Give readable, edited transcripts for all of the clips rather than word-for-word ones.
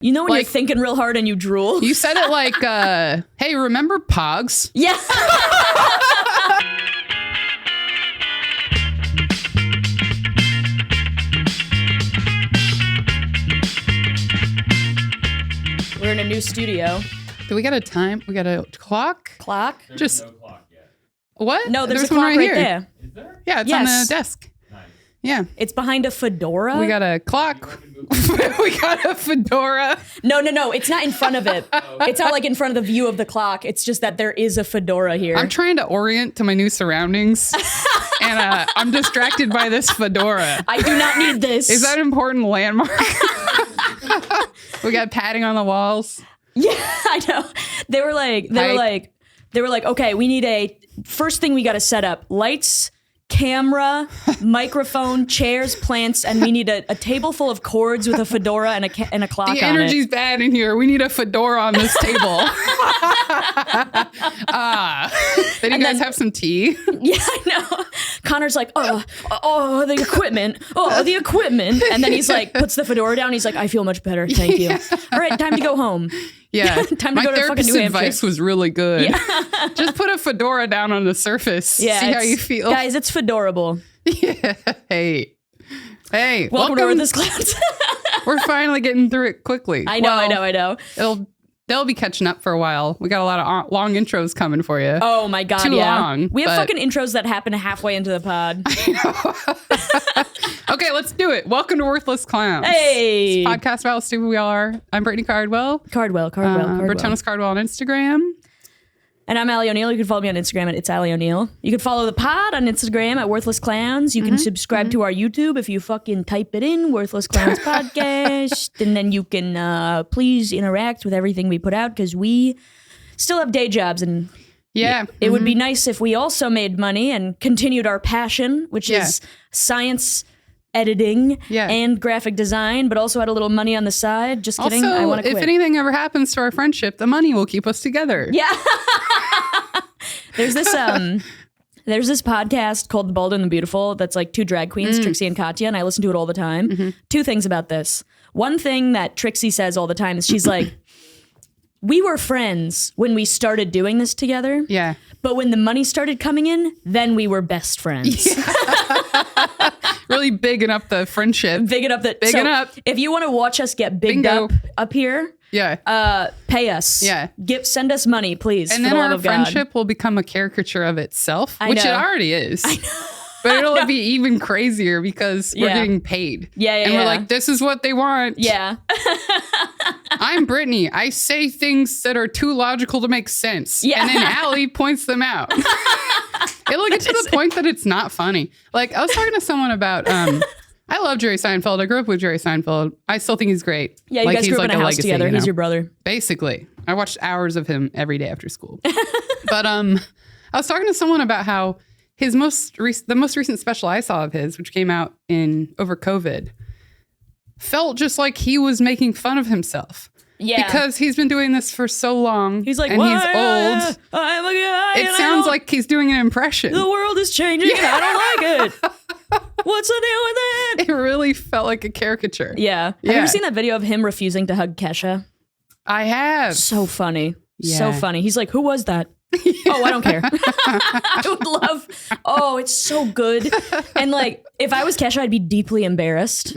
You know when you're thinking real hard and you drool? You said it like, hey, remember Pogs? Yeah. We're in a new studio. Do we got a time? We got a clock? Clock? Just no clock yet. What? No, there's a one clock right here. there. Is there? Yeah, it's on the desk. Nice. Yeah. It's behind a fedora. We got a clock. We got a fedora. No. It's not in front of it. It's not like in front of the view of the clock. It's just that there is a fedora here. I'm trying to orient to my new surroundings. And I'm distracted by this fedora. I do not need this. Is that an important landmark? We got padding on the walls. Yeah, I know. They were like, okay, we need first thing we got to set up lights, camera, microphone, chairs, plants, and we need a table full of cords with a fedora and a clock on it. The energy's bad in here. We need a fedora on this table. Then you guys have some tea? Yeah, I know. Connor's like, the equipment. And then he's like, puts the fedora down. He's like, I feel much better. Thank you. All right, time to go home. Yeah. Time to go to fucking New Hampshire. Advice was really good. Yeah. Just put a fedora down on the surface. Yeah, see how you feel. Guys, it's fedorable. Yeah. Hey, welcome to Worthless Clowns. We're finally getting through it quickly. I know. They'll be catching up for a while. We got a lot of long intros coming for you. Oh my God, Too long. We have fucking intros that happen halfway into the pod. Okay, let's do it. Welcome to Worthless Clowns. Hey! It's a podcast about how stupid we all are. I'm Brittany Cardwell. Cardwell. Bertonis Cardwell on Instagram. And I'm Ali O'Neill. You can follow me on Instagram at It's Ali O'Neill. You can follow the pod on Instagram at Worthless Clowns. You can subscribe to our YouTube if you fucking type it in, Worthless Clowns Podcast. And then you can please interact with everything we put out because we still have day jobs. And it would be nice if we also made money and continued our passion, which is science editing and graphic design, but also had a little money on the side. Just kidding. Also, I want to quit. if anything ever happens to our friendship, the money will keep us together. Yeah. There's this podcast called The Bald and the Beautiful that's like two drag queens, Trixie and Katya, and I listen to it all the time. Two things about this. One thing that Trixie says all the time is she's like, we were friends when we started doing this together. Yeah. But when the money started coming in, then we were best friends. Yeah. Really bigging up the friendship. Bigging up. If you want to watch us get bigged up here, pay us. Yeah. Send us money, please. And then our friendship will become a caricature of itself, which it already is. I know. But it'll be even crazier because we're getting paid. And we're like, this is what they want. Yeah. I'm Brittany. I say things that are too logical to make sense. Yeah. And then Ali points them out. It'll get to the point that it's not funny. Like, I was talking to someone about, I love Jerry Seinfeld. I grew up with Jerry Seinfeld. I still think he's great. Yeah, you guys grew up in a house together. He's your brother. Basically. I watched hours of him every day after school. But I was talking to someone about how the most recent special I saw of his, which came out over COVID, felt just like he was making fun of himself. Yeah. Because he's been doing this for so long. He's like, and he's old. I'm a guy. It sounds like he's doing an impression. The world is changing. Yeah. I don't like it. What's the deal with it? It really felt like a caricature. Yeah. Have you ever seen that video of him refusing to hug Kesha? I have. So funny. Yeah. So funny. He's like, who was that? Oh, I don't care. I would love. Oh, it's so good. And like, if I was Kesha, I'd be deeply embarrassed.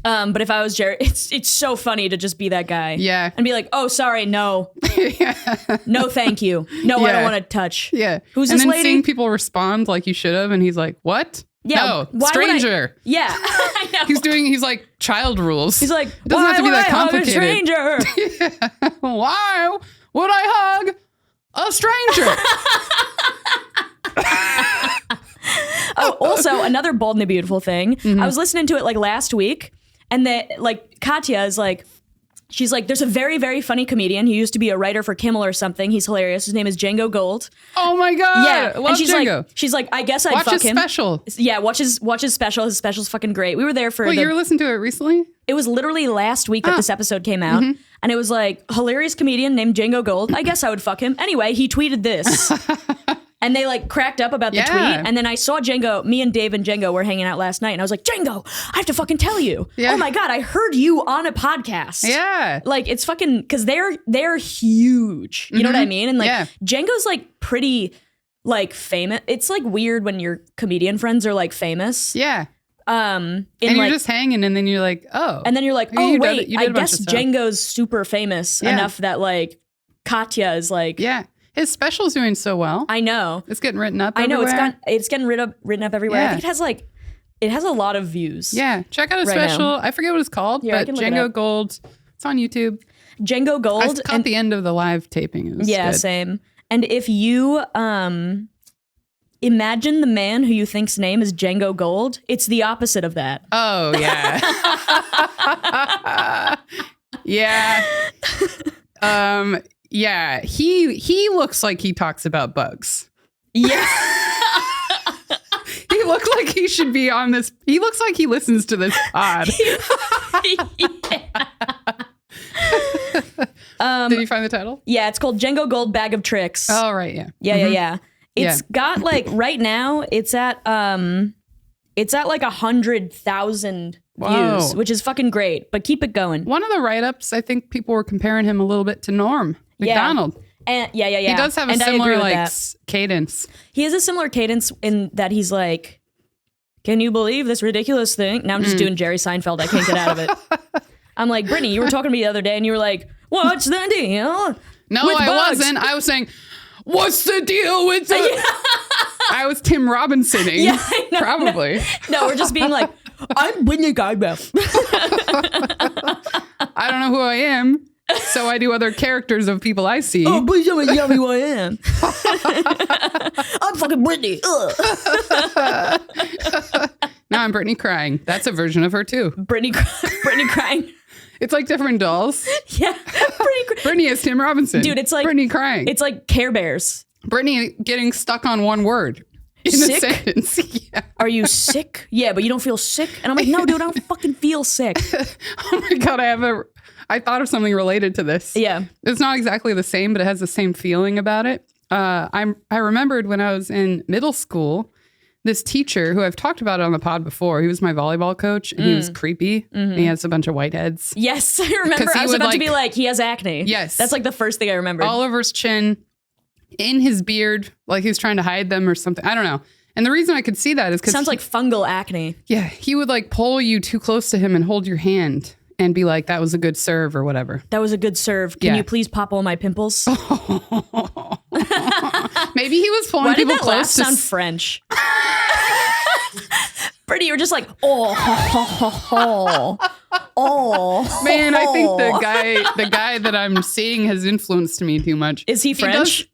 But if I was Jerry, it's so funny to just be that guy. Yeah. And be like, oh, sorry, no. No, thank you. No, I don't want to touch. Yeah. Who's this lady? And then seeing people respond like you should have, and he's like, what? Yeah. No, stranger. Yeah. I know. He's like child rules. He's like, it doesn't have to be that complicated. Hug a stranger? Yeah. Why would I hug a stranger? Also, another Bold and the Beautiful thing. I was listening to it like last week, and Katya is like, she's like, there's a very, very funny comedian. He used to be a writer for Kimmel or something. He's hilarious. His name is Django Gold. Oh my God. Yeah. Love and she's Django. She's like, I guess I'd fuck him. Watch his special. Yeah, watch his special. His special's fucking great. We were there for you were listening to it recently? It was literally last week that this episode came out. And it was like, hilarious comedian named Django Gold. I guess I would fuck him. Anyway, he tweeted this. And they like cracked up about the tweet. And then I saw Django, me and Dave and Django were hanging out last night. And I was like, Django, I have to fucking tell you. Yeah. Oh my God, I heard you on a podcast. Yeah. Like it's fucking, cause they're huge. You know what I mean? And like Django's like pretty like famous. It's like weird when your comedian friends are like famous. Yeah. And you're like, just hanging and then you're like, oh. And then you're like, oh wait, I guess Django's super famous enough that like Katya is like. Yeah. His special's doing so well. I know. It's getting written up everywhere. I know, it's getting written up everywhere. I think it has a lot of views. Yeah. Check out his special. I forget what it's called, but Django Gold. It's on YouTube. Django Gold. I caught the end of the live taping. It was good. Same. And if you imagine the man who you think's name is Django Gold, it's the opposite of that. Oh, yeah. Yeah. Yeah, he looks like he talks about bugs. Yeah. He looks like he should be on this. He looks like he listens to this pod. Did you find the title? Yeah, it's called Django Gold Bag of Tricks. Oh, right, yeah. Yeah. It's got like right now it's at like 100,000 views, which is fucking great, but keep it going. One of the write-ups, I think people were comparing him a little bit to Norm Macdonald. And yeah. He does have a similar like cadence. He has a similar cadence in that he's like, can you believe this ridiculous thing? Now I'm just doing Jerry Seinfeld. I can't get out of it. I'm like, Brittany, you were talking to me the other day and you were like, what's the deal? No, I wasn't. I was saying, what's the deal with the... I was Tim Robinson-ing. Yeah, I know, probably. No, we're just being like, I'm Brittany Guybrush. I don't know who I am, so I do other characters of people I see. Oh, please don't tell me who I am. I'm fucking Brittany. Now I'm Brittany crying. That's a version of her too. Brittany crying. It's like different dolls. Yeah. Brittany is Tim Robinson. Dude, it's like Brittany crying. It's like Care Bears. Brittany getting stuck on one word in sick? a sentence. Yeah. Are you sick? Yeah, but you don't feel sick? And I'm like, no, dude, I don't fucking feel sick. Oh my God, I thought of something related to this. Yeah. It's not exactly the same, but it has the same feeling about it. I remembered when I was in middle school, this teacher who I've talked about it on the pod before, he was my volleyball coach and he was creepy. And he has a bunch of whiteheads. Yes, I remember. I was about to be like, he has acne. Yes. That's like the first thing I remember. All over his chin, in his beard, like he was trying to hide them or something. I don't know. And the reason I could see that is because... Sounds like fungal acne. Yeah. He would like pull you too close to him and hold your hand and be like, that was a good serve or whatever. That was a good serve. Can you please pop all my pimples? Maybe he was pulling people close. Why did that laugh sound French? Brittany, you were just like, oh. Man, I think the guy that I'm seeing has influenced me too much. Is he French?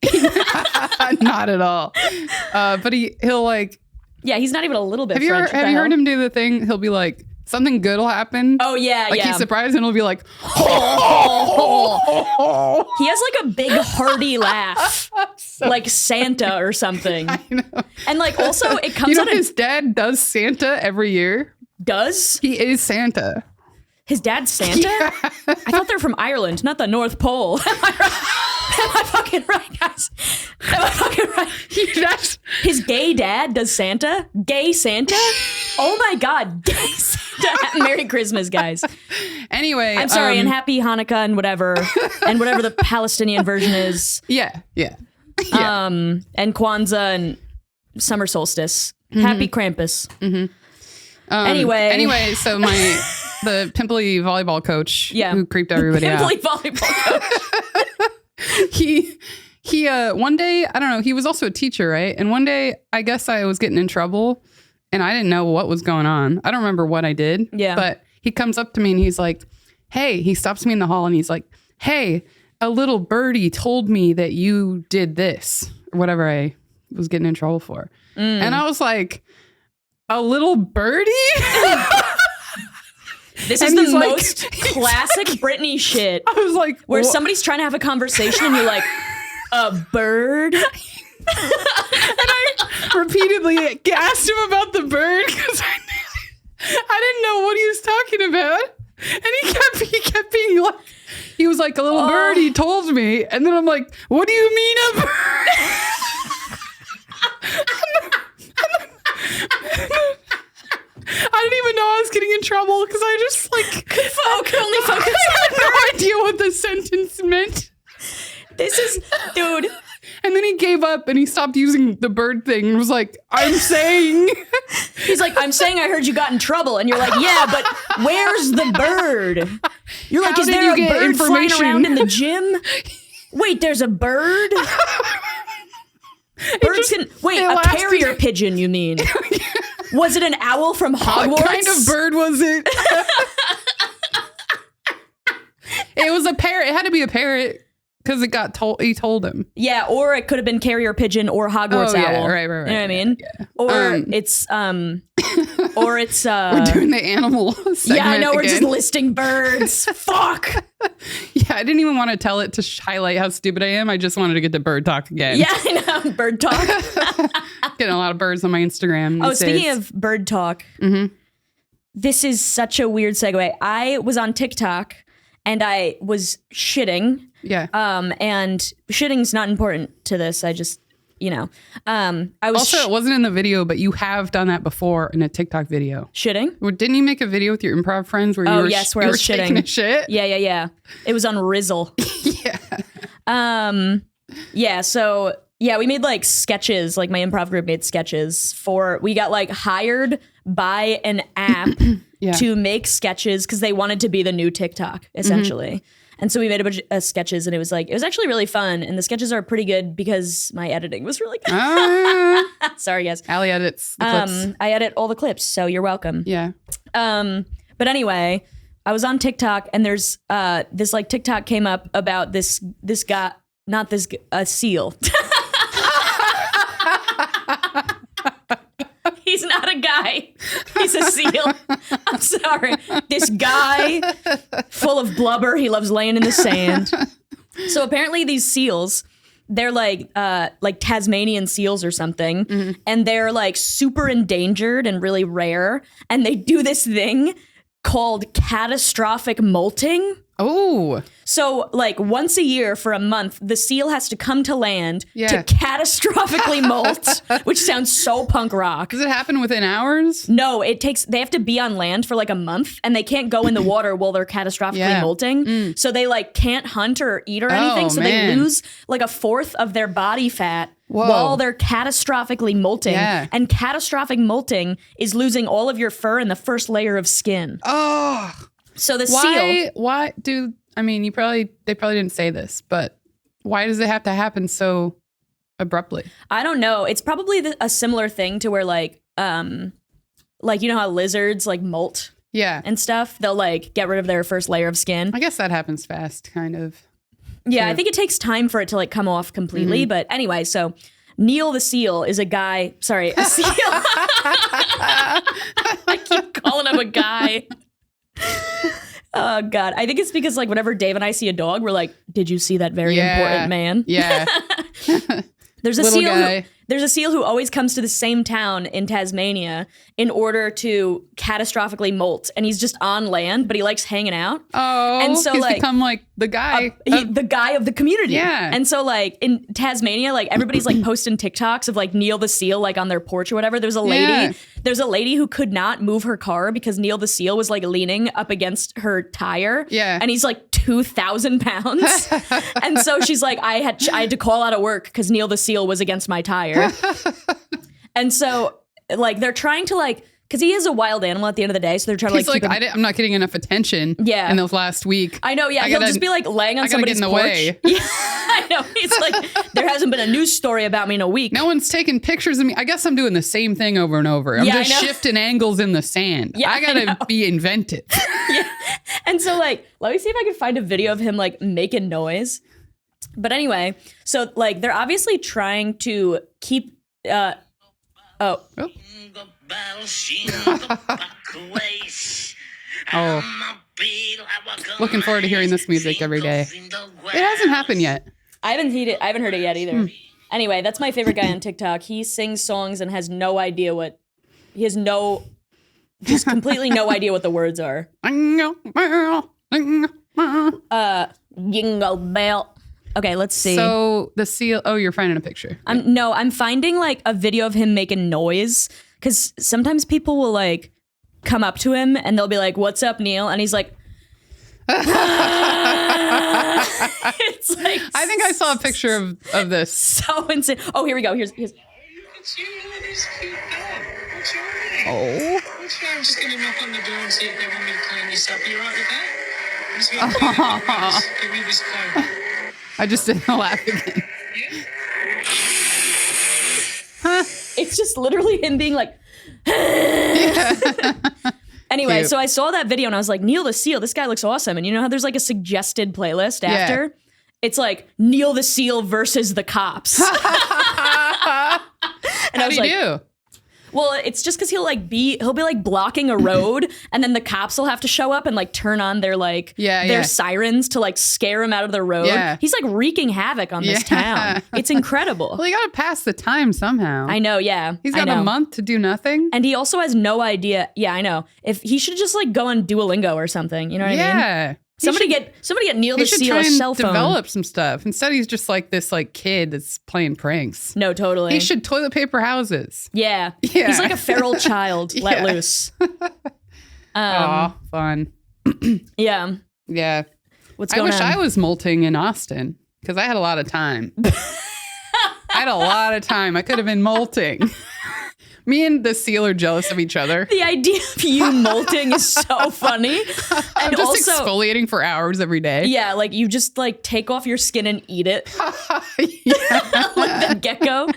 Not at all. But he'll like... Yeah, he's not even a little bit French. Have you heard him do the thing? He'll be like, something good will happen. Oh, yeah, like he's surprised and he'll be like, He has like a big hearty laugh. Like Santa or something. I know. And like also it comes out his dad does Santa every year. Does? He is Santa. His dad's Santa? Yeah. I thought they're from Ireland, not the North Pole. Am I fucking right, guys? Am I fucking right? His gay dad does Santa? Gay Santa? Oh my God, gay Santa. Merry Christmas, guys. Anyway. I'm sorry, and happy Hanukkah and whatever the Palestinian version is. Yeah. And Kwanzaa and summer solstice. Happy Krampus. Anyway, so the pimply volleyball coach who creeped everybody out. Pimply volleyball coach. He one day, I don't know, he was also a teacher, right? And one day, I guess I was getting in trouble and I didn't know what was going on. I don't remember what I did. Yeah. But he comes up to me and he's like, hey, he stops me in the hall and he's like, hey, a little birdie told me that you did this, or whatever I was getting in trouble for. And I was like, a little birdie? This is the most classic Brittany shit. I was like, where somebody's trying to have a conversation and you're like, a bird? And I repeatedly asked him about the bird because I didn't know what he was talking about. And he kept being like, he was like, a little bird, he told me. And then I'm like, what do you mean a bird? I was getting in trouble because I just could only focus. I had no idea what the sentence meant. This is, dude. And then he gave up and he stopped using the bird thing and was like, I'm saying. He's like, I'm saying I heard you got in trouble. And you're like, yeah, but where's the bird? You're like, is there a bird flying around in the gym? Wait, there's a bird? Birds can, wait, a carrier pigeon, you mean? Was it an owl from Hogwarts? What kind of bird was it? It was a parrot. It had to be a parrot. Because it got told, he told him. Yeah, or it could have been carrier pigeon or Hogwarts owl. Right. You know what I mean? Yeah. Or it's we're doing the animal segment. Yeah, I know, again. we're just listing birds. Fuck. Yeah, I didn't even want to tell it to highlight how stupid I am. I just wanted to get to bird talk again. Yeah, I know. Bird talk. Getting a lot of birds on my Instagram. Oh, speaking of bird talk, this is such a weird segue. I was on TikTok and I was shitting. Yeah. And shitting's not important to this. I just, I was also, it wasn't in the video, but you have done that before in a TikTok video. Shitting? Well, didn't you make a video with your improv friends where you were, where I was taking shitting a shit? Yeah. It was on Rizzle. Yeah. So we made like sketches, like my improv group made sketches we got like hired by an app to make sketches because they wanted to be the new TikTok, essentially. And so we made a bunch of sketches and it was actually really fun. And the sketches are pretty good because my editing was really good. Sorry, guys. Ali edits the clips. I edit all the clips, so you're welcome. Yeah. But anyway, I was on TikTok and there's this like TikTok came up about this guy, a seal. He's not a guy. He's a seal. I'm sorry. This guy full of blubber. He loves laying in the sand. So apparently these seals, they're like Tasmanian seals or something. And they're like super endangered and really rare. And they do this thing called catastrophic molting. Oh. So like once a year for a month, the seal has to come to land to catastrophically molt, which sounds so punk rock. Does it happen within hours? No, they have to be on land for like a month and they can't go in the water while they're catastrophically molting. So they like can't hunt or eat or anything. So they lose like a fourth of their body fat while they're catastrophically molting. Yeah. And catastrophic molting is losing all of your fur and the first layer of skin. Oh. So the seal. Why do, I mean, they probably didn't say this, but why does it have to happen so abruptly? I don't know. It's probably a similar thing to where like you know how lizards like molt and stuff? They'll like get rid of their first layer of skin. I guess that happens fast, kind of. Yeah, I think it takes time for it to like come off completely. But anyway, so Neil the seal is a guy. Sorry, a seal. I keep calling him a guy. Oh God. I think it's because like whenever Dave and I see a dog, we're like, did you see that very important man? Yeah. There's a seal who always comes to the same town in Tasmania in order to catastrophically molt, and he's just on land, but he likes hanging out. Oh, and so he's become like the guy, the guy of the community. Yeah, and so like in Tasmania, like everybody's like posting TikToks of like Neil the seal like on their porch or whatever. There's a lady who could not move her car because Neil the seal was like leaning up against her tire. Yeah, and he's like 2,000 pounds, and so she's like, I had to call out of work because Neil the seal was against my tire. And so like they're trying to like, because he is a wild animal at the end of the day, so they're trying to like keep him. I'm not getting enough attention in the last week. I know, he'll just be like laying on somebody's porch. Way. Yeah, I know. He's like, there hasn't been a news story about me in a week. No one's taking pictures of me. I guess I'm doing the same thing over and over. I'm just shifting angles in the sand. Yeah, I gotta be inventive. Yeah. And so like, let me see if I can find a video of him like making noise. But anyway, so like they're obviously trying to keep Oh. Looking forward to hearing this music every day. It hasn't happened yet. I haven't heard it yet either. Anyway, that's my favorite guy on TikTok. He sings songs and has no idea just completely no idea what the words are. Jingle bell. Okay, let's see. So the seal. Oh, you're finding a picture. I'm finding like a video of him making noise because sometimes people will like come up to him and they'll be like, "What's up, Neil?" And he's like, it's like, I think I saw a picture of this. So insane. Oh, here we go. Here's It's you, this cute dog. What's your name? Oh. What's your name? I'm just going to knock on the door and see if they want me to clean this up. You right with that? I'm just going to clean it up. Give me this clothes. I just didn't laugh again. Yeah? It's just literally him being like, Anyway, Cute. so I saw that video and I was like, Neil the Seal, this guy looks awesome. And you know how there's like a suggested playlist after? Yeah. It's like Neil the Seal versus the cops. And How do you do? Well, it's just because he'll be like blocking a road, and then the cops will have to show up and like turn on their their sirens to like scare him out of the road. Yeah. He's like wreaking havoc on this town. It's incredible. Well, you got to pass the time somehow. I know, yeah. He's got a month to do nothing. And he also has no idea. Yeah, I know. If he should just like go on Duolingo or something. You know what I mean? Yeah. Somebody get Neil the Seal a cell phone. Develop some stuff. Instead, he's just like this kid that's playing pranks. No, totally. He should toilet paper houses. Yeah. He's like a feral child let loose. Aw, fun. Yeah. Yeah. What's going on? I was molting in Austin because I had a lot of time. I could have been molting. Me and the seal are jealous of each other. The idea of you molting is so funny. I'm And just also, exfoliating for hours every day. yeah, like you just like take off your skin and eat it. Like that gecko.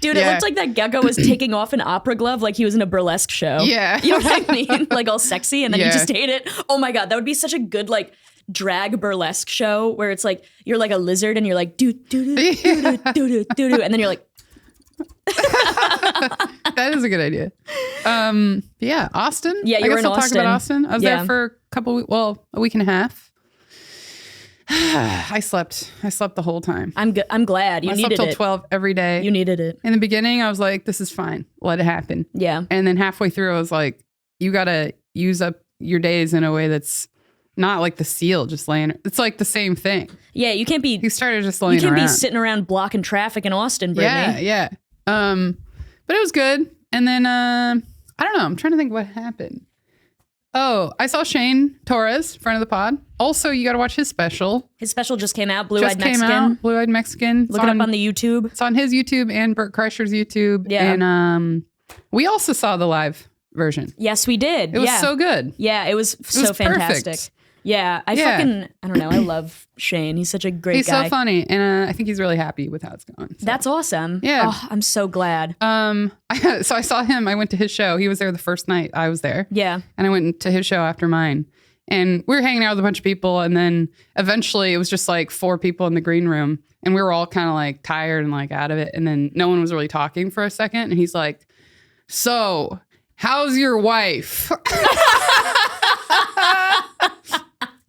Dude, it Yeah. looked like that gecko was taking off an opera glove like he was in a burlesque show. Yeah. You know what I mean? Like all sexy, and then you Yeah. just ate it. Oh my God, that would be such a good like drag burlesque show where it's like you're like a lizard and you're like doo doo doo doo doo doo doo doo, and then you're like, That is a good idea. Yeah, Austin. Yeah, you I were guess in I'll talk about Austin. I was Yeah. there for a week and a half. I slept the whole time. I'm glad you I slept needed till it. 12 every day. You needed it. In the beginning, I was like, this is fine. Let it happen. Yeah. And then halfway through, I was like, you got to use up your days in a way that's not like the seal just laying. It's like the same thing. Yeah, you can't be. He started just laying You can't around. be sitting around blocking traffic in Austin, Brittany. Yeah. But it was good. And then, I don't know. I'm trying to think what happened. Oh, I saw Shane Torres, friend of the pod. Also, you got to watch his special. His special just came out, Just Blue-Eyed came Mexican. out, Blue-Eyed Mexican. Look it up on the YouTube. It's on his YouTube and Bert Kreischer's YouTube. Yeah. And we also saw the live version. Yes, we did. It was so good. Yeah, it was so was fantastic. perfect. Yeah, I don't know. I love Shane. He's such a great He's guy. so funny. And I think he's really happy with how it's going. So. That's awesome. Yeah. Oh, I'm so glad. So I saw him. I went to his show. He was there the first night I was there. Yeah. And I went to his show after mine. And we were hanging out with a bunch of people. And then eventually it was just like 4 people in the green room. And we were all kind of like tired and like out of it. And then no one was really talking for a second. And he's like, so how's your wife?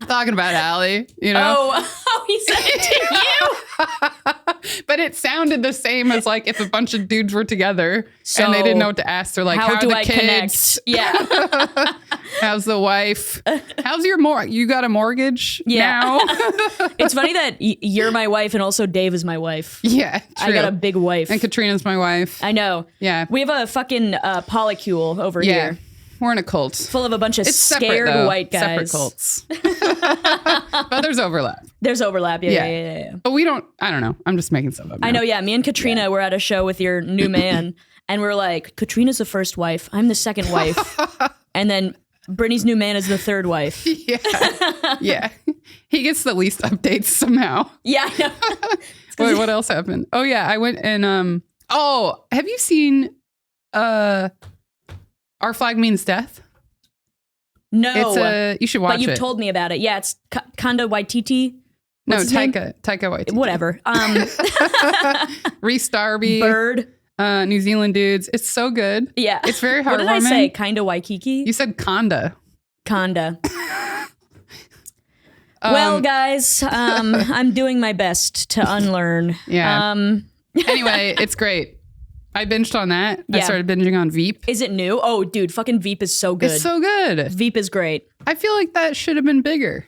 Talking about Ali, you know? Oh, he said it to you. But it sounded the same as like if a bunch of dudes were together and they didn't know what to ask. They're like, how do are the I kids? connect? Yeah. How's the wife? How's your you got a mortgage now? It's funny that you're my wife and also Dave is my wife. Yeah, I true. got a big wife. And Katrina's my wife. I know. Yeah. We have a fucking polycule over Yeah. here. We're in a cult. Full of a bunch of It's separate, scared though. white Separate guys. cults. But there's overlap. There's overlap. Yeah. But I don't know. I'm just making stuff up now. I know, yeah. Me and Katrina were at a show with your new man, and we're like, Katrina's the first wife. I'm the second wife. And then Brittany's new man is the third wife. Yeah. Yeah. He gets the least updates somehow. Yeah, I know. Wait, what else happened? Oh, yeah. I went and, have you seen Our Flag Means Death? No. You should watch it. But you've told me about it. Yeah, it's Kanda Waititi. No, What's his name? Taika Waititi. Whatever. Reese Darby. Bird. New Zealand dudes. It's so good. Yeah. It's very heartwarming. What did I say? Kinda Waikiki? You said Conda. Kanda. Well, guys, I'm doing my best to unlearn. Yeah. Anyway, it's great. I binged on that. Yeah. I started binging on Veep. Is it new? Oh, dude, fucking Veep is so good. It's so good. Veep is great. I feel like that should have been bigger.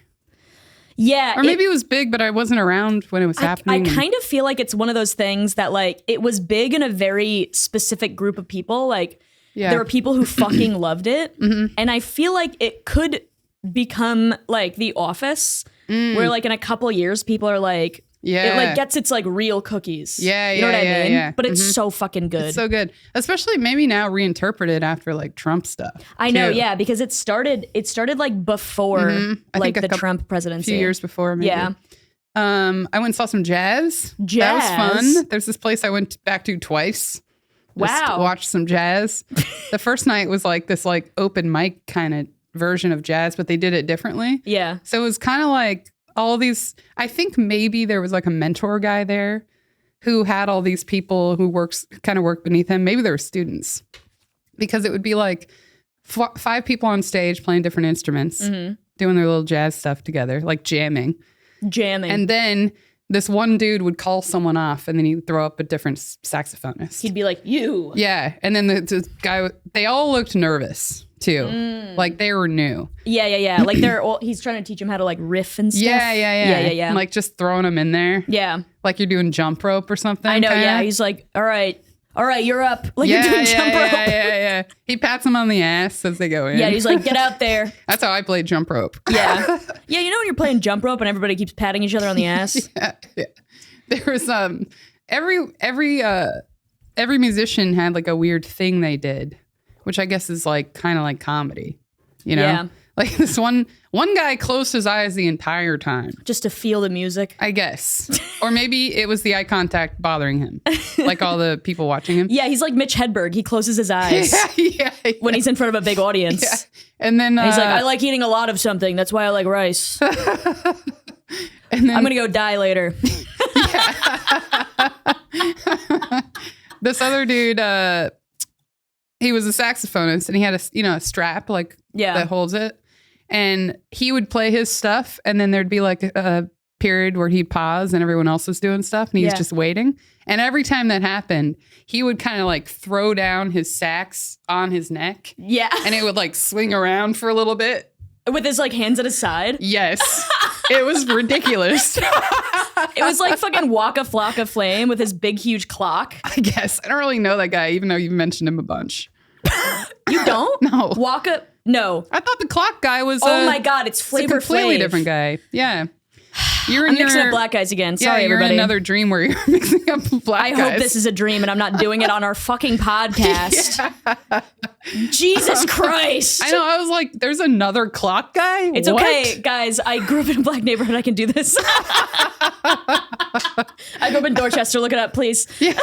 Yeah. Or maybe it was big, but I wasn't around when it was I happening. kind of feel like it's one of those things that like it was big in a very specific group of people. Like Yeah. there were people who fucking loved it. Mm-hmm. And I feel like it could become like The Office, where like in a couple years, people are like, it like gets its like real cookies. Yeah, you know what I mean? yeah. But it's so fucking good. It's so good. Especially maybe now reinterpreted after like Trump stuff. I know, too. yeah, because it started like before I like think the Trump presidency. A few years before, maybe. Yeah. I went and saw some jazz. That was fun. There's this place I went back to twice. Just to watch some jazz. The first night was like this like open mic kind of version of jazz, but they did it differently. Yeah. So it was kind of like all these, I think maybe there was like a mentor guy there who had all these people who work beneath him. Maybe they were students, because it would be like 5 people on stage playing different instruments, doing their little jazz stuff together, like jamming. And then this one dude would call someone off, and then he'd throw up a different saxophonist. He'd be like, you. Yeah. And then the guy, they all looked nervous too. Like they were new. Yeah. Like he's trying to teach him how to like riff and stuff. Yeah. Yeah. Like just throwing them in there. Yeah. Like you're doing jump rope or something. I know, kinda. yeah. He's like, all right, you're up. Like you're doing jump rope. Yeah. He pats them on the ass as they go in. Yeah, he's like, get out there. That's how I played jump rope. Yeah. Yeah, you know when you're playing jump rope and everybody keeps patting each other on the ass? Yeah. There was every musician had like a weird thing they did, which I guess is like kind of like comedy, you know? Yeah. Like this one guy closed his eyes the entire time. Just to feel the music. I guess. Or maybe it was the eye contact bothering him. Like all the people watching him. Yeah, he's like Mitch Hedberg. He closes his eyes when he's in front of a big audience. Yeah. And then he's like, I like eating a lot of something. That's why I like rice. And then, I'm going to go die later. This other dude, he was a saxophonist, and he had a strap like that holds it. And he would play his stuff, and then there'd be like a period where he'd pause and everyone else was doing stuff, and he was just waiting. And every time that happened, he would kind of like throw down his sax on his neck. Yeah. And it would like swing around for a little bit. With his like hands at his side? Yes. It was ridiculous. It was like fucking Waka Flocka Flame with his big, huge clock. I guess. I don't really know that guy, even though you've mentioned him a bunch. You don't? No. Waka? No. I thought the clock guy was oh my God, it's Flavor Flav. It's a completely different guy. Yeah. I'm mixing up black guys again. Sorry, you're everybody. in another dream where you're mixing up black guys. I hope this is a dream and I'm not doing it on our fucking podcast. Jesus Christ. I know. I was like, there's another clock guy? It's okay, guys. I grew up in a black neighborhood. I can do this. I grew up in Dorchester. Look it up, please. Yeah.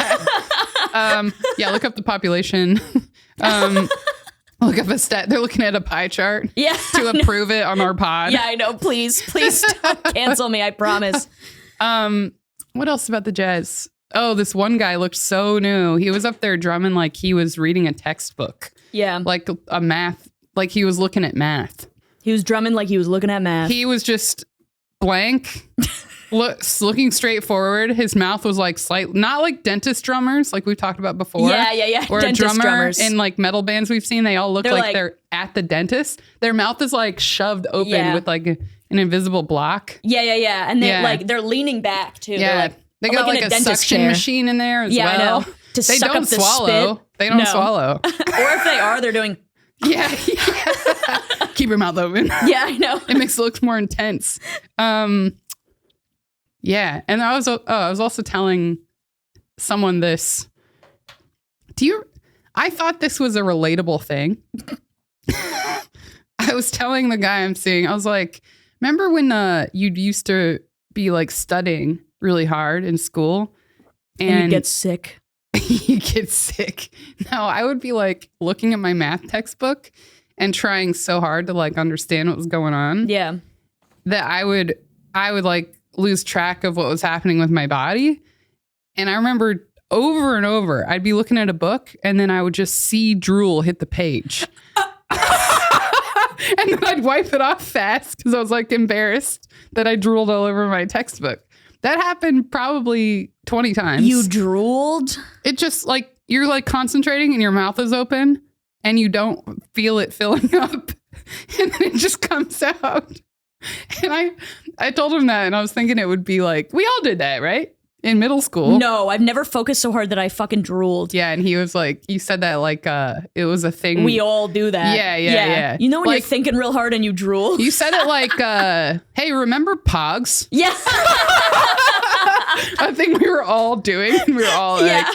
Look up the population. Look up a stat. They're looking at a pie chart to approve it on our pod. Yeah, I know. Please don't cancel me. I promise. What else about the jazz? Oh, this one guy looked so new. He was up there drumming like he was reading a textbook. Yeah. Like a math, like he was looking at math. He was drumming like he was looking at math. He was just blank. Looking straight forward. His mouth was like not like dentist drummers like we've talked about before. Yeah. Or dentist a drummer drummers. in like metal bands we've seen, they all look like they're at the dentist. Their mouth is like shoved open with like an invisible block. Yeah. And they're leaning back too. Yeah. They got like a suction machine in there as well. I know. They don't swallow. Spit. They don't swallow. Or if they are, they're doing. Yeah. Keep your mouth open. Yeah, I know. It makes it look more intense. Yeah, and I was also telling someone this. I thought this was a relatable thing. I was telling the guy I'm seeing, I was like, remember when you used to be like studying really hard in school and you get sick? You get sick. No, I would be like looking at my math textbook and trying so hard to like understand what was going on. Yeah. That I would like lose track of what was happening with my body. And I remember over and over, I'd be looking at a book and then I would just see drool hit the page. And then I'd wipe it off fast because I was like embarrassed that I drooled all over my textbook. That happened probably 20 times. You drooled? It just like, you're like concentrating and your mouth is open and you don't feel it filling up. And then it just comes out. And I told him that and I was thinking it would be like, we all did that, right? in middle school. No, I've never focused so hard that I fucking drooled. Yeah, and he was like, you said that like it was a thing. We all do that. Yeah. You know when Like, you're thinking real hard and you drool? you said it like, hey, remember Pogs? Yeah. I think we were all doing. We were all like,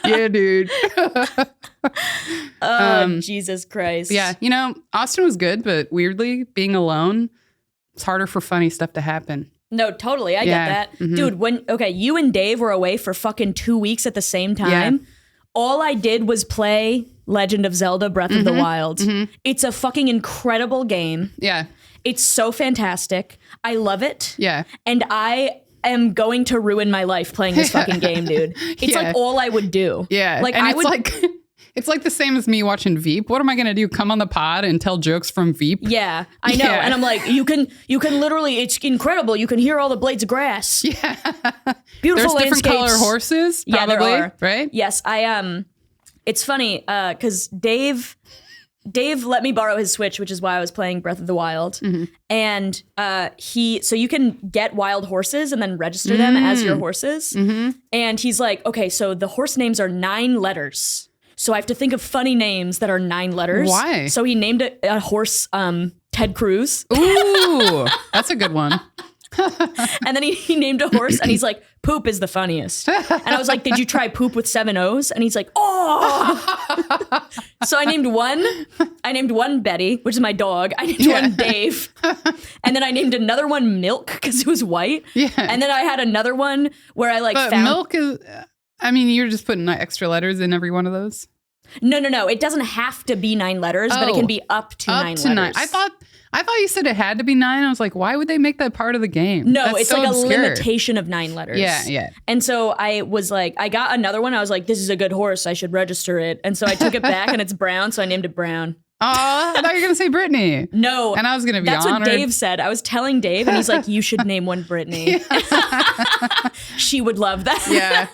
yeah, dude. Jesus Christ. Yeah, you know, Austin was good, but weirdly, being alone, it's harder for funny stuff to happen. No, totally. I get that. Mm-hmm. Dude, you and Dave were away for fucking 2 weeks at the same time. All I did was play Legend of Zelda Breath of the Wild. It's a fucking incredible game. Yeah. It's so fantastic. I love it. Yeah. And I am going to ruin my life playing this fucking game, dude. It's like all I would do. Yeah. Like and I it's would like it's like the same as me watching Veep. What am I gonna do? Come on the pod and tell jokes from Veep? Yeah, I know. Yeah. And I'm like, you can literally, it's incredible. You can hear all the blades of grass. Yeah. Beautiful There's different landscapes. color horses, probably, Yeah, there are. right? Yes, it's funny because Dave let me borrow his Switch, which is why I was playing Breath of the Wild. And so you can get wild horses and then register them as your horses. And he's like, okay, so the horse names are 9 letters. So I have to think of funny names that are 9 letters. Why? So he named a horse Ted Cruz. Ooh, that's a good one. And then he named a horse and he's like, Poop is the funniest. And I was like, did you try Poop with 7 O's? And he's like, oh. So I named one Betty, which is my dog. I named one Dave. And then I named another one Milk because it was white. Yeah. And then I had another one where I But found. Milk is, I mean, you're just putting extra letters in every one of those. No. It doesn't have to be 9 letters, but it can be up to 9 letters. 9. I thought you said it had to be 9. I was like, why would they make that part of the game? No, That's it's so like obscure. a limitation of 9 letters. Yeah. And so I was like, I got another one. I was like, this is a good horse. I should register it. And so I took it back and it's brown. So I named it Brown. Oh, I thought you were going to say Brittany. No. And I was going to be That's honored. what Dave said. I was telling Dave and he's like, you should name one Brittany. She would love that. Yeah.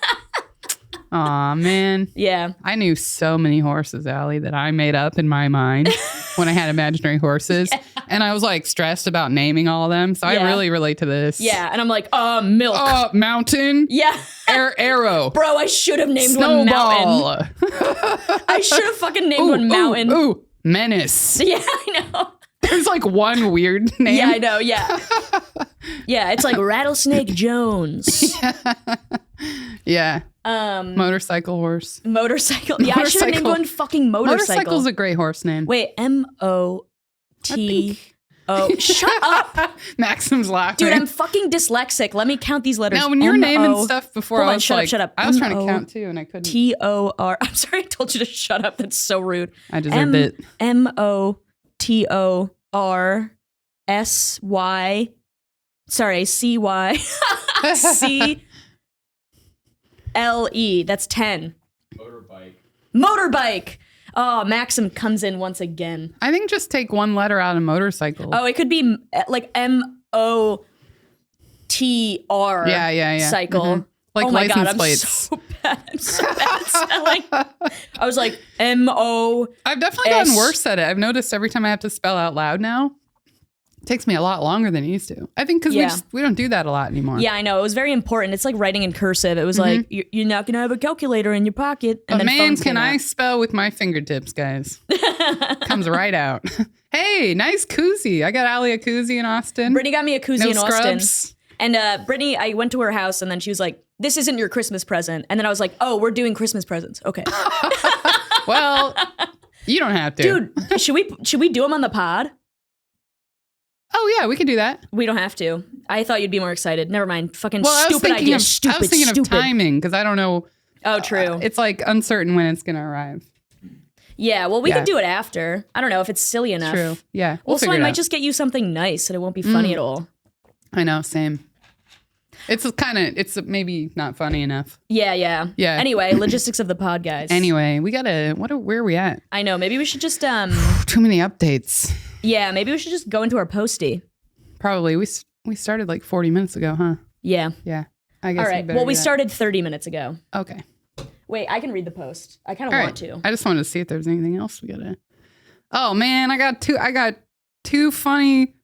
Aw, man. Yeah. I knew so many horses, Allie, that I made up in my mind when I had imaginary horses. Yeah. And I was like stressed about naming all of them. So I really relate to this. Yeah. And I'm like, Milk. Mountain. Yeah. Arrow. Bro, I should have named Snowball. one Mountain. I should have fucking named one Mountain. Ooh, Menace. Yeah, I know. There's like one weird name. Yeah, I know. Yeah. Yeah, it's like Rattlesnake Jones. Yeah. Motorcycle horse. Motorcycle. Yeah, I should have named one fucking motorcycle. Motorcycle's a great horse name. Wait, MOTO. Shut up. Maxim's laughing. Dude, I'm fucking dyslexic. Let me count these letters. Now, when you were naming stuff before, Hold I on, was shut up. I was trying to count too, and I couldn't. TOR. I'm sorry, I told you to shut up. That's so rude. I deserved it. MOTORSY. Sorry, CY. CLE. That's 10. Motorbike. Oh, Maxim comes in once again. I think just take one letter out of motorcycle. Oh, it could be like MOTR. Yeah. Cycle. Mm-hmm. Like oh my license God, I'm plates. so bad. I'm so bad at spelling. I was like, MO. I've definitely gotten worse at it. I've noticed every time I have to spell out loud now, it takes me a lot longer than it used to. I think because we don't do that a lot anymore. Yeah, I know. It was very important. It's like writing in cursive. It was like, you're not going to have a calculator in your pocket. And But then man, phones can came I out. spell with my fingertips, guys? Comes right out. Hey, nice koozie. I got Allie a koozie in Austin. Brittany got me a koozie No in Austin. scrubs. And Brittany, I went to her house and then she was like, this isn't your Christmas present. And then I was like, oh, we're doing Christmas presents. Okay. Well, you don't have to. Dude, should we do them on the pod? Oh, yeah, we can do that. We don't have to. I thought you'd be more excited. Never mind. Fucking Well, stupid idea. Stupid. I was thinking of timing because I don't know. Oh, true. It's like uncertain when it's going to arrive. Yeah, well, we could do it after. I don't know if it's silly enough. True. Yeah. Also, figure I it might out. just get you something nice and it won't be funny at all. I know, same. It's maybe not funny enough. Yeah. Yeah. Anyway, logistics of the pod, guys. Anyway, we gotta. Where are we at? I know. Maybe we should just Too many updates. Yeah, maybe we should just go into our posty. Probably. We started like 40 minutes ago, huh? Yeah. Yeah. I guess. All right. Well, we started 30 minutes ago. Okay. Wait, I can read the post. I kind of All want right. to. I just wanted to see if there's anything else we gotta. Oh man, I got two funny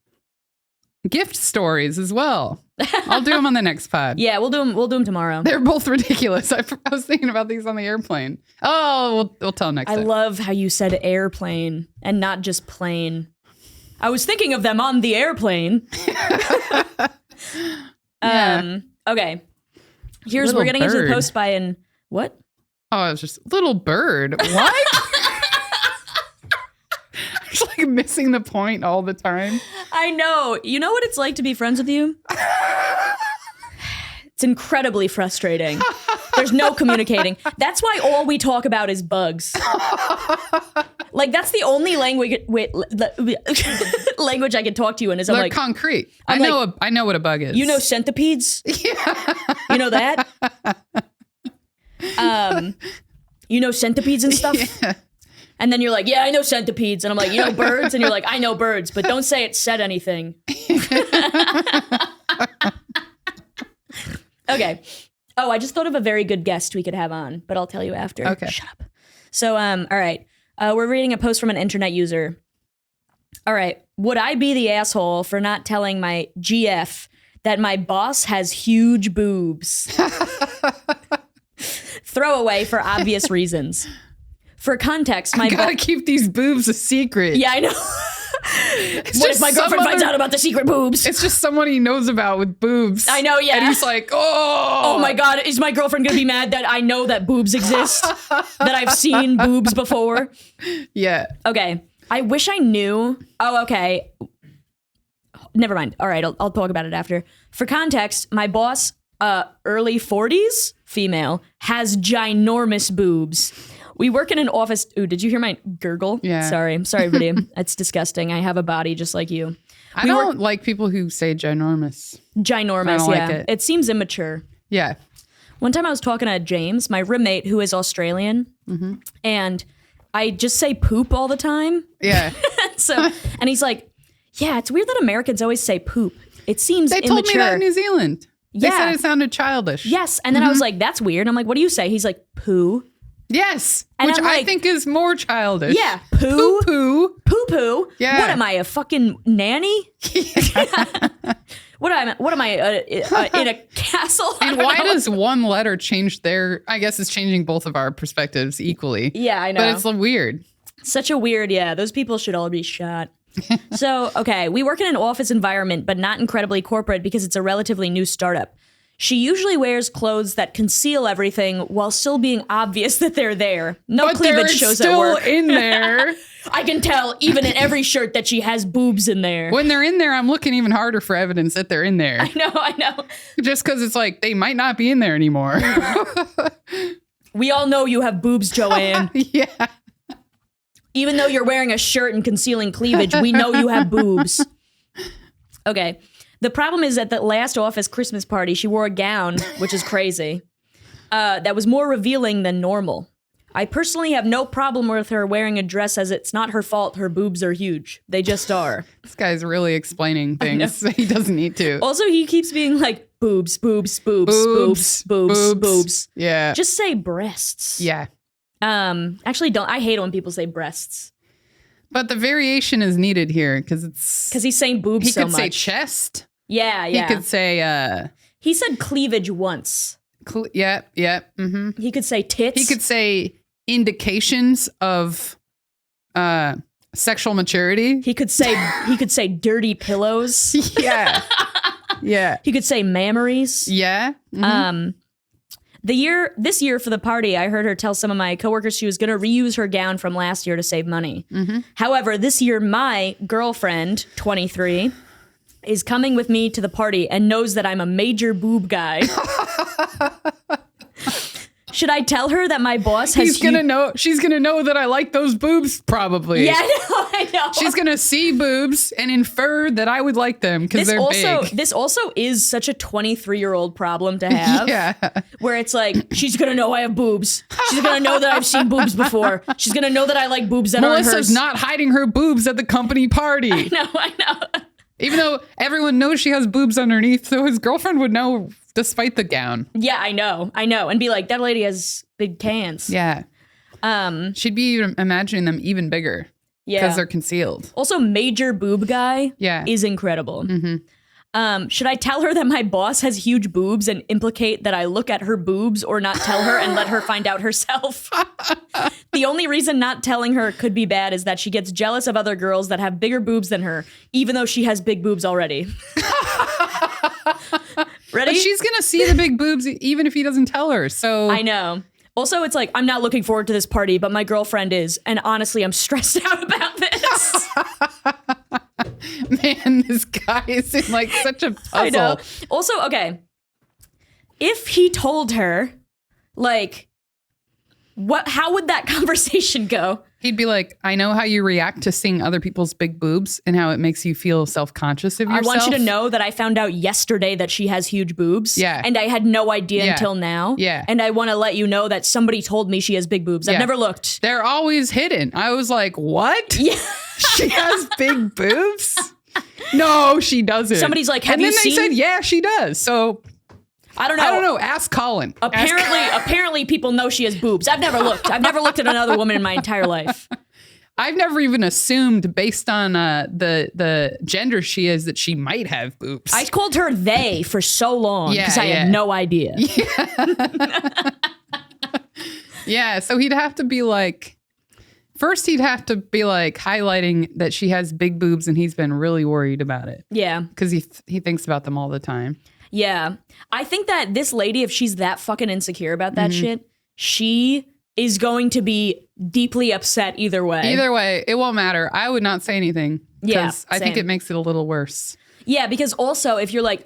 gift stories as well. I'll do them on the next pod. Yeah, we'll do them tomorrow. They're both ridiculous. I was thinking about these on the airplane. Oh, we'll tell next time. I love how you said airplane and not just plane. I was thinking of them on the airplane. Okay. We're getting into the post by an what? Oh, it was just little bird. What? It's like missing the point all the time. I know. You know what it's like to be friends with you? It's incredibly frustrating. There's no communicating. That's why all we talk about is bugs. Like, that's the only language I can talk to you in. Is I'm like concrete. I know what a bug is. You know centipedes? Yeah. You know that? You know centipedes and stuff? Yeah. And then you're like, yeah, I know centipedes. And I'm like, you know birds? And you're like, I know birds, but don't say it said anything. Okay. Oh, I just thought of a very good guest we could have on, but I'll tell you after. Okay. Shut up. So, all right. We're reading a post from an internet user. All right. Would I be the asshole for not telling my GF that my boss has huge boobs? Throwaway for obvious reasons. For context, my gotta keep these boobs a secret. Yeah, I know. What if my girlfriend finds out about the secret boobs? It's just someone he knows about with boobs. I know, yeah. And he's like, oh my God, is my girlfriend gonna be mad that I know that boobs exist? That I've seen boobs before? Yeah. Okay. I wish I knew. Oh, okay. Never mind. All right, I'll talk about it after. For context, my boss, early 40s, female, has ginormous boobs. We work in an office. Ooh, did you hear my gurgle? Yeah. Sorry, everybody. That's disgusting. I have a body just like you. I don't like people who say ginormous. Ginormous, I don't yeah. like it. It seems immature. Yeah. One time I was talking to James, my roommate, who is Australian, and I just say poop all the time. Yeah. And he's like, yeah, it's weird that Americans always say poop. It seems They told me that in New Zealand. They said it sounded childish. Yes. And then I was like, that's weird. I'm like, what do you say? He's like, poo. Yes. And which I'm like, I think is more childish. Yeah. Poo. Poo. Poo poo. Yeah. What am I, a fucking nanny? What am I in a castle? And why does one letter change I guess it's changing both of our perspectives equally. Yeah, I know. But it's weird. Such a weird, yeah. Those people should all be shot. So, okay, we work in an office environment, but not incredibly corporate because it's a relatively new startup. She usually wears clothes that conceal everything while still being obvious that they're there. No cleavage shows at work. But they're still in there. I can tell even in every shirt that she has boobs in there. When they're in there, I'm looking even harder for evidence that they're in there. I know. Just because it's like, they might not be in there anymore. We all know you have boobs, Joanne. Yeah. Even though you're wearing a shirt and concealing cleavage, we know you have boobs. Okay. The problem is at the last office Christmas party, she wore a gown, which is crazy, that was more revealing than normal. I personally have no problem with her wearing a dress as it's not her fault her boobs are huge. They just are. This guy's really explaining things he doesn't need to. Also, he keeps being like, boobs, boobs, boobs, boobs, boobs, boobs. Yeah. Just say breasts. Yeah. Actually, I hate it when people say breasts. But the variation is needed here because he's saying boobs so much. He could say chest. Yeah. He could say he said cleavage once. Yeah. Mm-hmm. He could say tits. He could say indications of sexual maturity. He could say dirty pillows. Yeah. Yeah. He could say mammaries. Yeah. Mm-hmm. This year for the party, I heard her tell some of my coworkers she was going to reuse her gown from last year to save money. Mm-hmm. However, this year, my girlfriend, 23, is coming with me to the party and knows that I'm a major boob guy. Should I tell her that my boss has... She's gonna know that I like those boobs, probably. Yeah, I know. She's gonna see boobs and infer that I would like them because they're big. This also is such a 23-year-old problem to have. Yeah. Where it's like, she's gonna know I have boobs. She's gonna know that I've seen boobs before. She's gonna know that I like boobs that aren't hers. Melissa's not hiding her boobs at the company party. I know. Even though everyone knows she has boobs underneath, so his girlfriend would know despite the gown. Yeah, I know. And be like, that lady has big cans. Yeah. She'd be imagining them even bigger. Yeah. Because they're concealed. Also, major boob guy Yeah. is incredible. Should I tell her that my boss has huge boobs and implicate that I look at her boobs, or not tell her and let her find out herself? The only reason not telling her could be bad is that she gets jealous of other girls that have bigger boobs than her, even though she has big boobs already. Ready? But she's going to see the big boobs even if he doesn't tell her. So I know. Also, it's like, I'm not looking forward to this party, but my girlfriend is. And honestly, I'm stressed out about this. Man, this guy is in like such a puzzle. I know. Also, okay. If he told her, like, how would that conversation go? He'd be like, I know how you react to seeing other people's big boobs and how it makes you feel self-conscious of yourself. I want you to know that I found out yesterday that she has huge boobs. Yeah. And I had no idea Yeah. until now. Yeah. And I want to let you know that somebody told me she has big boobs. I've Yeah. never looked. They're always hidden. I was like, what? Yeah. She has big boobs? No, she doesn't. Somebody's like, have and you then they seen- said, yeah, she does. So I don't know. I don't know. Ask Colin. Apparently people know she has boobs. I've never looked. I've never looked at another woman in my entire life. I've never even assumed based on the gender she is that she might have boobs. I called her they for so long because I had no idea. Yeah, so he'd have to be like, first he'd have to be like highlighting that she has big boobs and he's been really worried about it. Yeah. Because he thinks about them all the time. Yeah. I think that this lady, if she's that fucking insecure about that Mm-hmm. shit, she is going to be deeply upset either way. Either way, it won't matter. I would not say anything. Yeah, Because I think same. it makes it a little worse. Yeah, because also if you're like,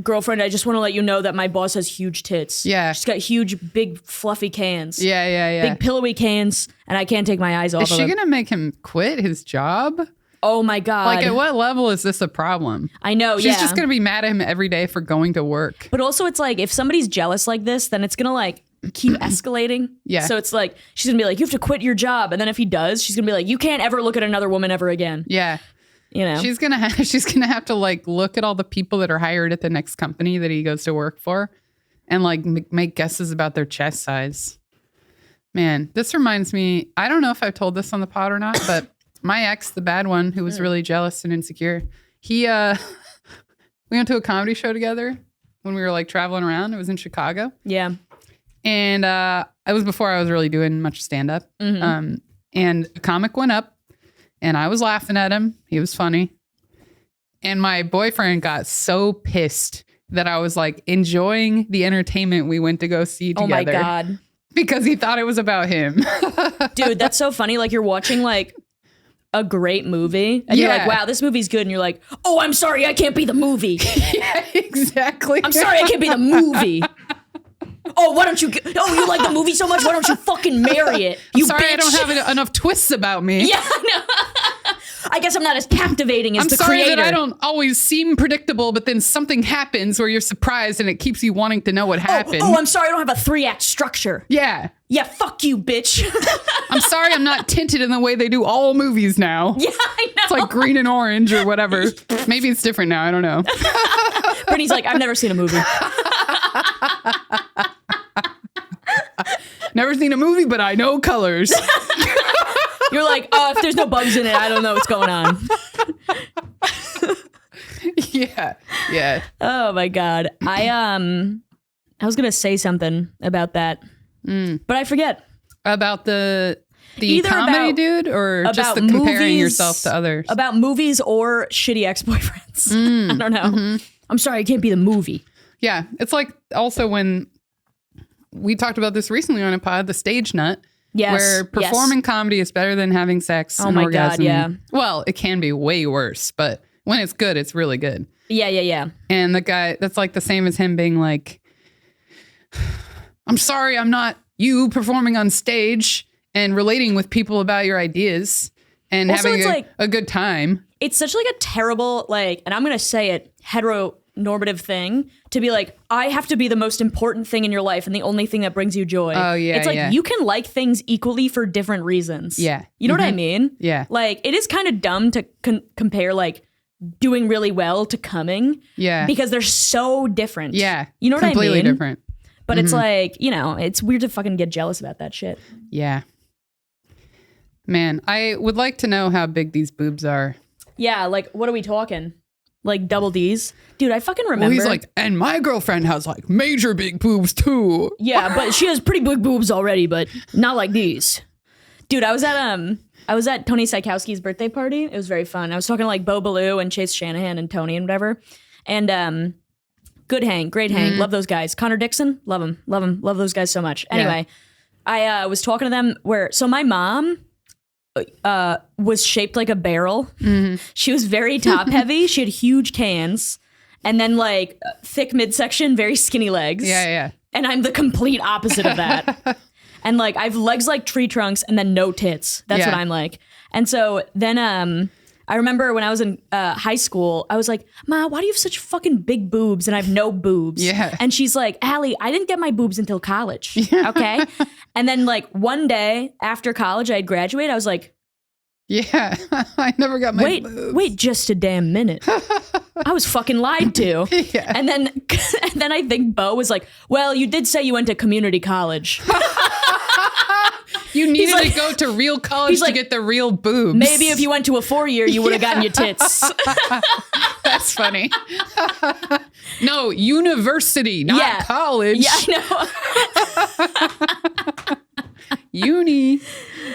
girlfriend, I just want to let you know that my boss has huge tits. Yeah. She's got huge, big, fluffy cans. Yeah. Big, pillowy cans, and I can't take my eyes off Is of she them. going to make him quit his job? Oh my God. Like, at what level is this a problem? I know, She's just going to be mad at him every day for going to work. But also, it's like, if somebody's jealous like this, then it's going to like keep escalating. Yeah. So it's like, she's going to be like, you have to quit your job. And then if he does, she's going to be like, you can't ever look at another woman ever again. Yeah. You know? She's gonna have to like look at all the people that are hired at the next company that he goes to work for, and like make guesses about their chest size. Man, this reminds me. I don't know if I've told this on the pod or not, but my ex, the bad one, who was really jealous and insecure, we went to a comedy show together when we were like traveling around. It was in Chicago. Yeah. And it was before I was really doing much stand up. And a comic went up. And I was laughing at him. He was funny. And my boyfriend got so pissed that I was like enjoying the entertainment we went to go see together. Oh my God. Because he thought it was about him. Dude, that's so funny. Like, you're watching like a great movie and you're like, wow, this movie's good. And you're like, oh, I'm sorry, I can't be the movie. Yeah, exactly. I'm sorry, I can't be the movie. Oh, why don't you? You like the movie so much? Why don't you fucking marry it? You Sorry, bitch. I don't have enough twists about me. Yeah, I know. I guess I'm not as captivating as I'm the sorry creator. that I don't always seem predictable, but then something happens where you're surprised and it keeps you wanting to know what happened. Oh, I'm sorry, I don't have a 3-act structure. Yeah. Yeah, fuck you, bitch. I'm sorry I'm not tinted in the way they do all movies now. Yeah, I know. It's like green and orange or whatever. Maybe it's different now. I don't know. Brittany's like, I've never seen a movie. Never seen a movie, but I know colors. You're like, if there's no bugs in it, I don't know what's going on. Yeah. Oh my God. I was gonna say something about that, but I forget. About the Either comedy about- dude or just about the comparing movies- yourself to others? About movies or shitty ex-boyfriends. I don't know. I'm sorry, I can't be the movie. Yeah. It's like also when we talked about this recently on a pod, the stage nut. Yes. Where performing comedy is better than having sex. Oh and my God, orgasm. yeah. Well, it can be way worse, but when it's good, it's really good. Yeah. And the guy, that's like the same as him being like, I'm sorry, I'm not you performing on stage and relating with people about your ideas and Also, having it's like- a good time. It's such like a terrible, like, and I'm gonna say it, heteronormative thing to be like, I have to be the most important thing in your life and the only thing that brings you joy. Oh, yeah, It's like yeah. you can like things equally for different reasons. Yeah. You know what I mean? Yeah. Like, it is kind of dumb to compare like doing really well to coming. Yeah. Because they're so different. Yeah. You know what I mean? Completely different. But it's like, you know, it's weird to fucking get jealous about that shit. Yeah. Man, I would like to know how big these boobs are. Yeah, like, what are we talking? Like double D's? Dude, I fucking remember. Well, he's like, and my girlfriend has like major big boobs too. Yeah, but she has pretty big boobs already, but not like these. Dude, I was at Tony Sykowski's birthday party. It was very fun. I was talking to like Bo Ballou and Chase Shanahan and Tony and whatever. And good hang, great hang. Love those guys. Connor Dixon, love him. Love those guys so much. Anyway, I was talking to them so my mom was shaped like a barrel. She was very top heavy. She had huge cans and then like thick midsection, very skinny legs. Yeah. And I'm the complete opposite of that. And like I have legs like tree trunks and then no tits. That's what I'm like. And so then I remember when I was in high school, I was like, Ma, why do you have such fucking big boobs and I have no boobs? Yeah. And she's like, Ali, I didn't get my boobs until college. Okay. And then like one day after college, I had graduated. I was like, yeah, I never got my boobs. Wait just a damn minute. I was fucking lied to. Yeah. And then I think Bo was like, well, you did say you went to community college. You needed to go to real college to get the real boobs. Maybe if you went to a 4-year, you would have gotten your tits. That's funny. No, university, not college. Yeah, I know. Uni.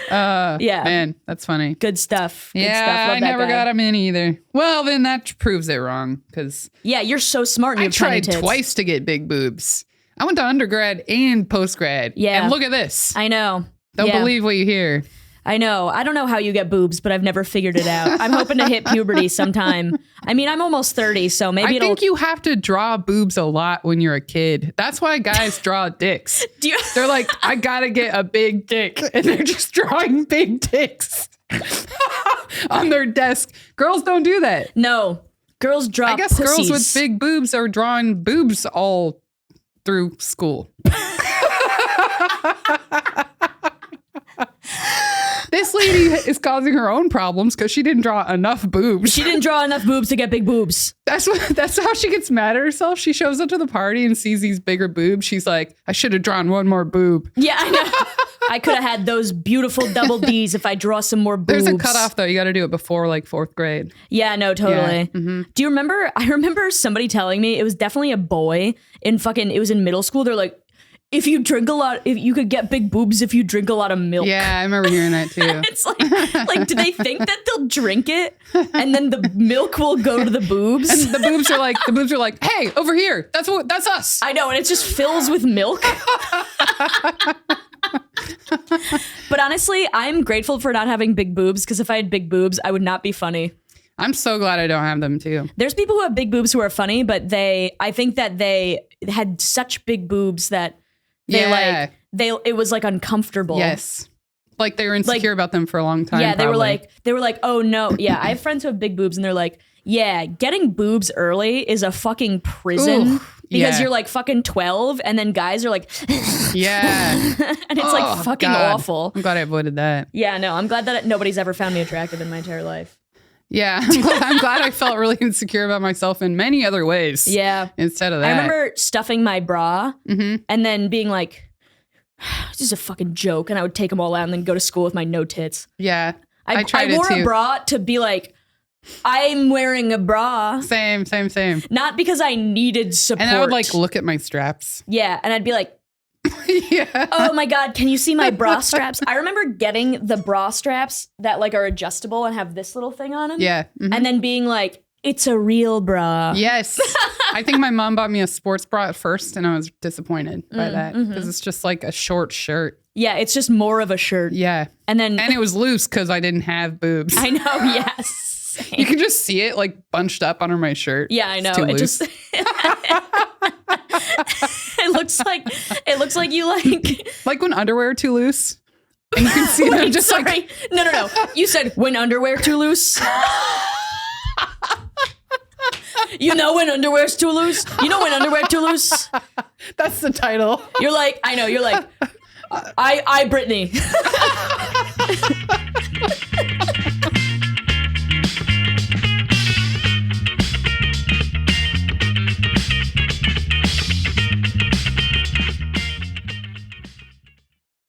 Man, that's funny. Good stuff. Good yeah, stuff. Love I that never guy. got him in either. Well, then that proves it wrong because Yeah, you're so smart. And you I have tiny tried tits. twice to get big boobs. I went to undergrad and postgrad. Yeah. And look at this. I know. Don't believe what you hear. I know. I don't know how you get boobs, but I've never figured it out. I'm hoping to hit puberty sometime. I mean, I'm almost 30, so maybe I think you have to draw boobs a lot when you're a kid. That's why guys draw dicks. They're like, I gotta get a big dick. And they're just drawing big dicks on their desk. Girls don't do that. No. Girls draw I guess pussies. girls with big boobs are drawing boobs all through school. This lady is causing her own problems because she didn't draw enough boobs. She didn't draw enough boobs to get big boobs. That's how she gets mad at herself. She shows up to the party and sees these bigger boobs. She's like, I should have drawn one more boob. Yeah, I know. I could have had those beautiful double D's if I draw some more boobs. There's a cutoff though. You got to do it before like 4th grade. Yeah, no, totally. Yeah. Do you remember? I remember somebody telling me it was definitely a boy it was in middle school. They're like, if you could get big boobs if you drink a lot of milk. Yeah, I remember hearing that too. It's like, do they think that they'll drink it and then the milk will go to the boobs? And the boobs are like, hey, over here. That's us. I know, and it just fills with milk. But honestly, I'm grateful for not having big boobs because if I had big boobs, I would not be funny. I'm so glad I don't have them too. There's people who have big boobs who are funny, but I think that they had such big boobs that it was like uncomfortable. Yes. Like they were insecure about them for a long time. Yeah, probably. they were like, oh no. Yeah, I have friends who have big boobs and they're like, yeah, getting boobs early is a fucking prison. Ooh, because you're like fucking 12 and then guys are like, yeah. and it's like fucking awful. I'm glad I avoided that. Yeah, no, I'm glad that nobody's ever found me attractive in my entire life. Yeah, I'm glad I felt really insecure about myself in many other ways. Yeah. Instead of that. I remember stuffing my bra and then being like, this is a fucking joke. And I would take them all out and then go to school with my no tits. Yeah. I wore a bra to be like, I'm wearing a bra. Same. Not because I needed support. And I would like look at my straps. Yeah. And I'd be like, yeah. Oh my God, can you see my bra straps? I remember getting the bra straps that like are adjustable and have this little thing on them. Yeah. Mm-hmm. And then being like, it's a real bra. Yes. I think my mom bought me a sports bra at first and I was disappointed by that because it's just like a short shirt. Yeah, it's just more of a shirt. Yeah. And it was loose because I didnn't have boobs. I know, yes. You can just see it like bunched up under my shirt. Yeah, I know. It's too loose. It looks like you like when underwear are too loose. And you can see them just like No. You said when underwear too loose. You know when underwear's too loose? You know when underwear too loose? That's the title. You're like, I know, you're like, I Brittany.